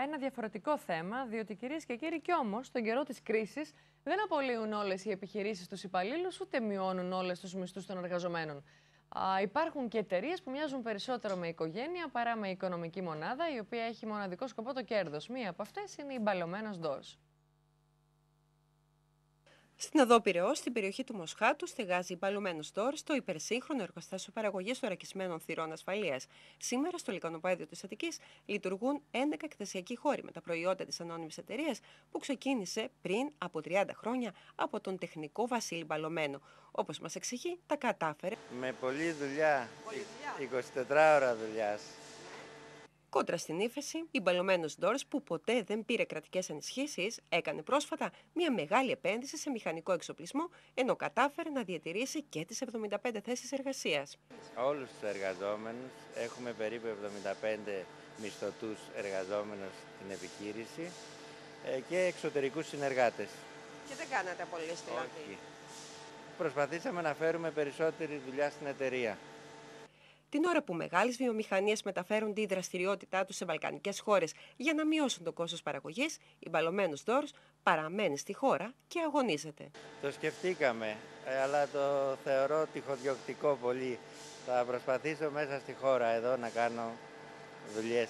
ένα διαφορετικό θέμα, διότι κυρίες και κύριοι, κι όμως, στον καιρό της κρίσης δεν απολύουν όλες οι επιχειρήσεις τους υπαλλήλους, ούτε μειώνουν όλες τους μισθούς των εργαζομένων. Υπάρχουν και εταιρείες που μοιάζουν περισσότερο με οικογένεια παρά με οικονομική μονάδα, η οποία έχει μοναδικό σκοπό το κέρδος. Μία από αυτές είναι η Μπαλωμένος Doors. Στην οδό Πειραιώς, στην περιοχή του Μοσχάτου, στεγάζει η Μπαλωμένος Doors, το υπερσύγχρονο εργοστάσιο παραγωγής θωρακισμένων θυρών ασφαλείας. Σήμερα, στο λικανοπαίδιο της Αττικής, λειτουργούν 11 εκθεσιακοί χώροι με τα προϊόντα της ανώνυμης εταιρείας που ξεκίνησε πριν από 30 χρόνια από τον τεχνικό Βασίλη Μπαλωμένο. Όπως μας εξηγεί, τα κατάφερε. Με πολλή δουλειά, 24 ώρα δουλειάς. Κόντρα στην ύφεση, η Μπαλωμένος Doors, που ποτέ δεν πήρε κρατικές ενισχύσεις, έκανε πρόσφατα μια μεγάλη επένδυση σε μηχανικό εξοπλισμό, ενώ κατάφερε να διατηρήσει και τις 75 θέσεις εργασίας. Όλους τους εργαζόμενους, έχουμε περίπου 75 μισθωτούς εργαζόμενους στην επιχείρηση και εξωτερικούς συνεργάτες. Και δεν κάνατε απολύσεις δηλαδή? Όχι. Προσπαθήσαμε να φέρουμε περισσότερη δουλειά στην εταιρεία. Την ώρα που μεγάλες βιομηχανίες μεταφέρουν τη δραστηριότητά τους σε βαλκανικές χώρες για να μειώσουν το κόστος παραγωγής, η Μπαλωμένος Doors παραμένει στη χώρα και αγωνίζεται. Το σκεφτήκαμε, αλλά το θεωρώ τυχοδιοκτικό πολύ. Θα προσπαθήσω μέσα στη χώρα εδώ να κάνω δουλειές.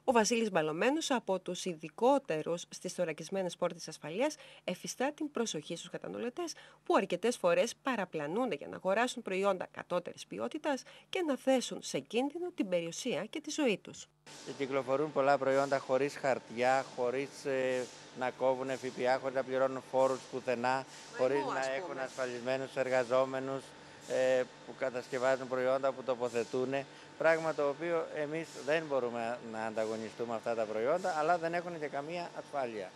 Ο Βασίλης Μπαλωμένος, από τους ειδικότερους στις θωρακισμένες πόρτες ασφαλείας, εφιστά την προσοχή στους καταναλωτές που αρκετές φορές παραπλανούνται για να αγοράσουν προϊόντα κατώτερης ποιότητας και να θέσουν σε κίνδυνο την περιουσία και τη ζωή τους. Και κυκλοφορούν πολλά προϊόντα χωρίς χαρτιά, χωρίς να κόβουν ΦΠΑ, χωρίς να πληρώνουν φόρους πουθενά, χωρίς να έχουν ασφαλισμένους εργαζόμενους που κατασκευάζουν προϊόντα, που τοποθετούν. Πράγμα το οποίο εμείς δεν μπορούμε να ανταγωνιστούμε αυτά τα προϊόντα, αλλά δεν έχουν και καμία ασφάλεια.